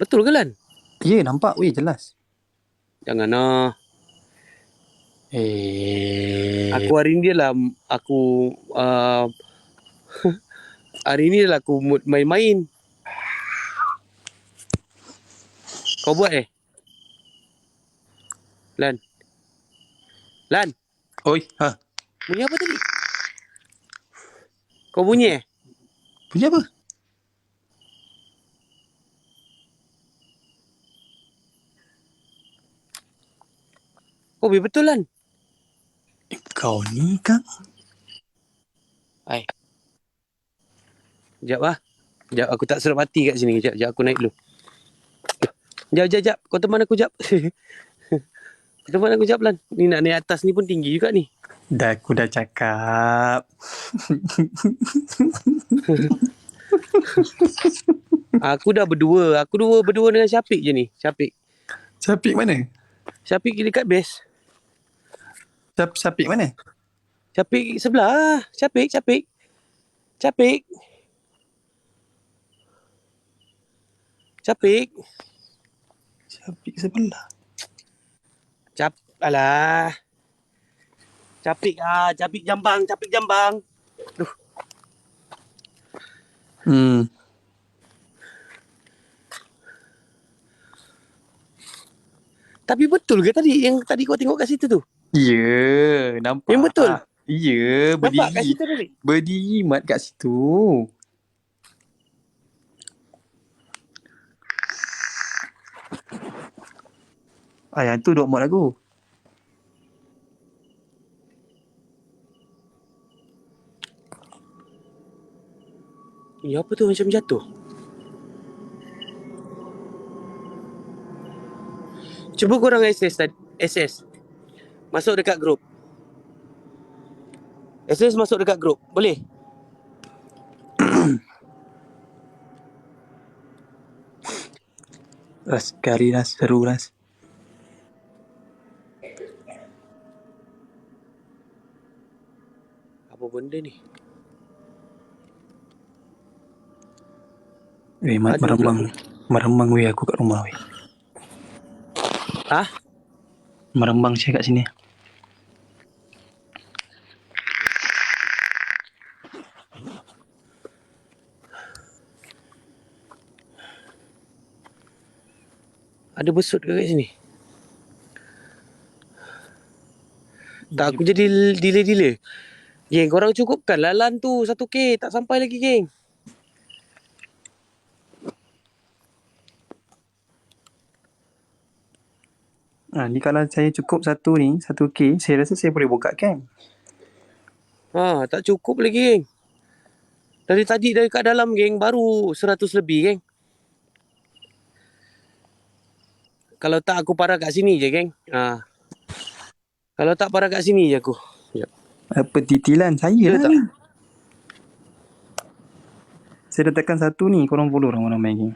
Betul ke Lan? Ya, nampak weh jelas. Jangan lah. Aku hari ni lah aku hari ni lah aku mood main-main. Kau buat Lan. Lan, Oi, ha. bunyi apa tadi? Kau bunyi Bunyi apa? Kau betul Lan. Kau ni kan. Sekejap lah. Sekejap aku tak serap hati kat sini. Sekejap aku naik dulu. Sekejap. Kau teman aku sekejap. Kau teman aku sekejap Lan. Ni nak naik atas ni pun tinggi juga ni. Aku dah cakap. Aku dah berdua. Aku berdua dengan Syafiq je ni. Syafiq mana? Syafiq dekat base. Syafiq mana? Syafiq sebelah. Syafiq sebelah. Alah. Capik jambang. Aduh. Tapi betul ke tadi yang tadi kau tengok kat situ tu? Ya, nampak. Yang betul? Ya, nampak kat situ tadi? Berdiri mat kat situ. Yang tu duk mod lagu. Ya apa tu macam jatuh? Cuba korang SS. Masuk dekat grup. SS masuk dekat grup. Boleh? Sekali lah, seru lah. Apa benda ni? Mat merembang weh aku kat rumah weh. Merembang saya kat sini. Ada besut ke kat sini? Tak, aku jadi delay. Geng, korang cukupkan lalan tu 1K. Tak sampai lagi, geng. Ni kalau saya cukup 1K, saya rasa saya boleh buka camp. Tak cukup lagi, geng. Dari tadi kat dalam, geng, baru 100 lebih, geng. Kalau tak aku parah kat sini je, geng. Kalau tak parah kat sini je aku. Apa titilan saya lah tak? ni. Saya dah tekan 1 ni, korang follow orang main geng.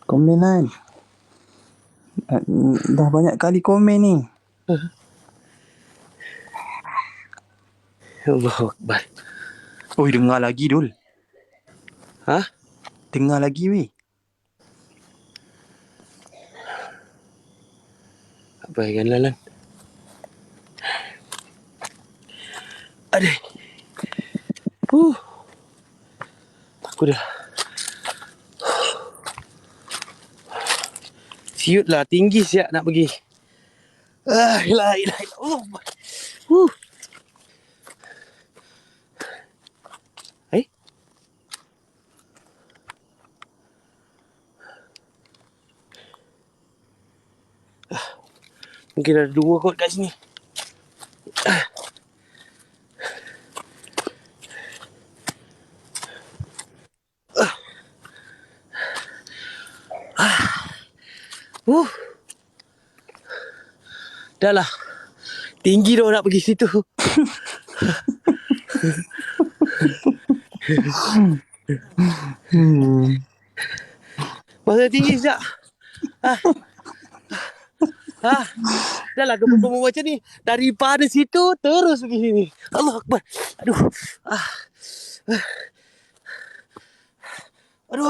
Komen lah. Dah banyak kali komen ni. Allahu Akbar. Dengar lagi Dul. Dengar lagi weh. Apa yang lalan? Aduh. Aku dah. Siut lah, tinggi siap nak pergi. La ilaha illallah. Mungkin ada 2 kot kat sini. Dah lah. Tinggi dah nak pergi situ. Masa tinggi sekejap. Dah lah gemuk-gemuk macam ni. Daripada situ terus pergi sini. Allah Akbar. Aduh. Aduh.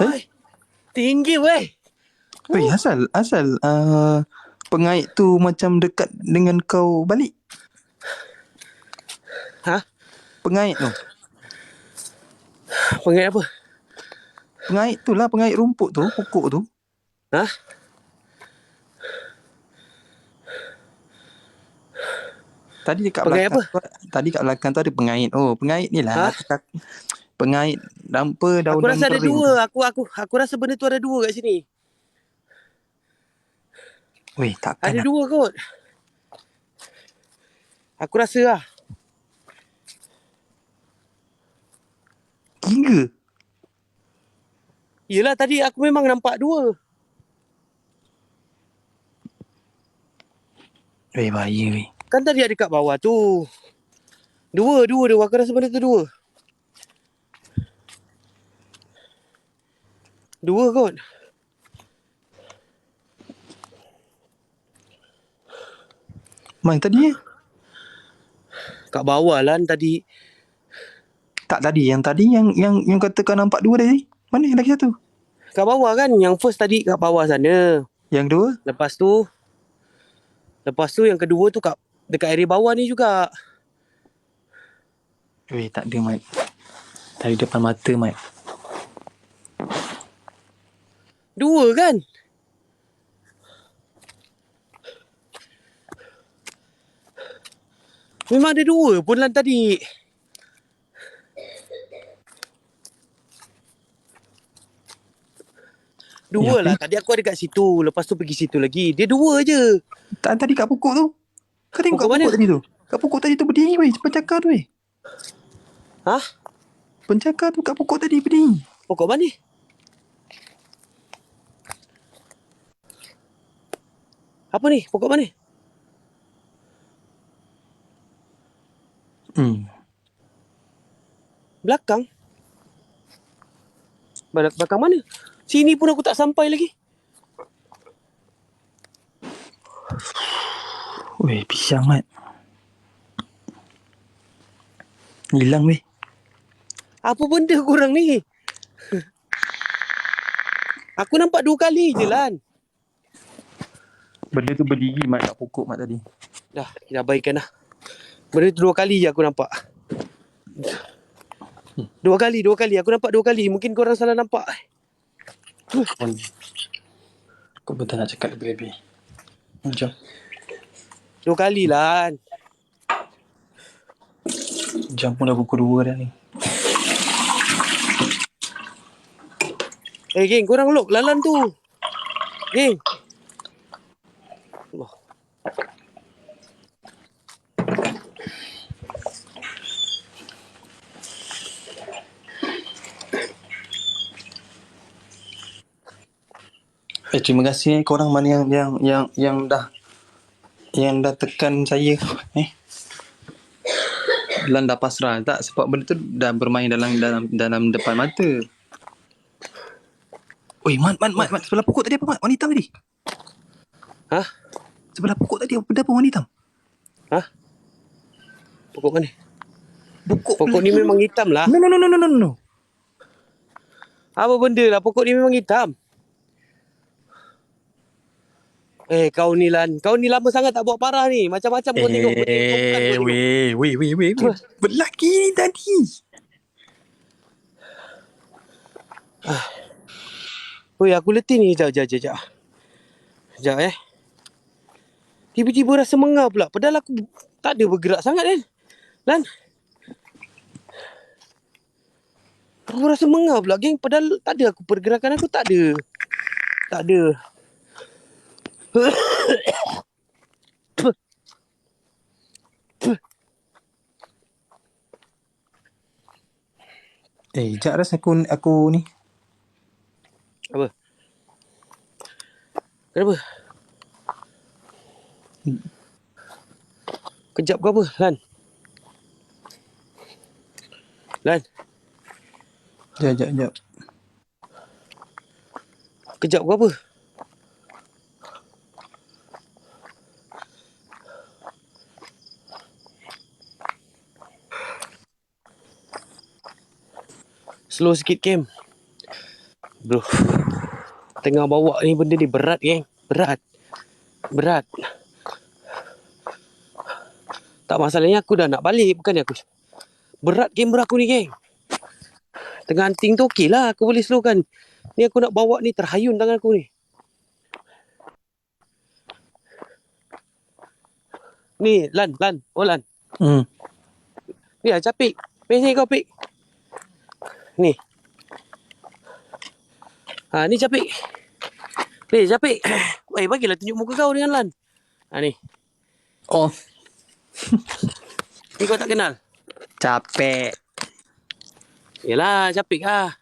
Tinggi weh. Weh, asal pengait tu macam dekat dengan kau balik. Ha? Pengait tu. Pengait apa? Pengait tu lah, pengait rumput tu, pokok tu. Ha? Tadi dekat Pengait belakang apa? tadi kat belakang tu ada pengait. Oh, pengait ni lah. Ha? Pengait apa Aku daun-daun rasa ada kering tu. dua. Aku rasa benda tu ada dua kat sini. Weh, takkan Ada lah. dua kot. Aku rasa lah. Tiga. Yelah tadi aku memang nampak dua. Weh, bahaya weh. Kan tadi ada kat bawah tu. Dua. Aku rasa benda tu dua. Dua kot. Mana tadi Kat bawah lah tadi. Tak tadi, yang kata kau nampak dua tadi. Mana yang lagi satu? Kat bawah kan. Yang first tadi kat bawah sana. Yang dua? Lepas tu yang kedua tu dekat area bawah ni juga. Weh, tak ada Mat. Dari depan mata Mat. Dua kan? Memang ada dua pun lah tadi. Dua lah. Tadi aku ada kat situ. Lepas tu pergi situ lagi. Dia dua je. Tak, tadi kat pokok tu. Kau tengok Pokok kat mana? pokok tadi tu. Kat pokok tadi tu berdiri weh, pencakar tu weh. Ha? Pencakar tu kat pokok tadi berdiri. Pokok mana? Apa ni? Pokok mana? Belakang? Belakang mana? Sini pun aku tak sampai lagi. Weh, pisang Mat. Hilang weh. Apa benda korang ni? Aku nampak 2 kali je Lan. Benda tu berdiri Mat kat pokok Mat tadi. Dah abaikan dah. Benda tu 2 kali je aku nampak. 2 kali. Aku nampak 2 kali. Mungkin korang salah nampak. Kau betul nak cakap lebih-lebih. Jom. 2 kali Lan. Jam pun dah pukul 2 dah ni. Geng, korang lock lalan tu. Geng. Allah. Terima kasih korang mana yang dah tekan saya. Lan dah pasrah tak, sebab benda tu dah bermain dalam depan mata. Oi, Mat, sebelah pokok tadi apa Mat? Warna hitam tadi. Ha? Sebelah pokok tadi apa warna hitam? Ha? Pokok mana? Pokok ni memang hitam lah. No. Apa benda lah? Pokok ni memang hitam. Kau ni Lan. Kau ni lama sangat tak buat parah ni. Macam-macam kau tengok. Weh. Berlaki ni tadi. Weh, aku letih ni. Sekejap. Sekejap Tiba-tiba rasa mengar pula. Padahal aku tak ada bergerak sangat kan. Lan. Aku rasa mengar pula geng. Padahal tak ada aku. Pergerakan aku tak ada. Sekejap rasa aku ni. Apa? Kenapa? Kejap ke apa, Lan? Sekejap. Kejap ke apa? Slow sikit, Cam. Bro. Tengah bawa ni benda ni berat, geng. Berat. Tak, masalahnya aku dah nak balik. Bukannya aku... Berat kamera aku ni, geng. Tengah hunting tu okey lah. Aku boleh slowkan. Ni aku nak bawa ni, terhayun tangan aku ni. Ni, Lan. Oh, Lan. Ni lah, capik. Mari sini kau, Pik. Ni. Ni capik. Ni, capik. Bagilah tunjuk muka kau dengan Lan. Ni. Oh, Ni kau tak kenal? capek. Yelah, capik lah.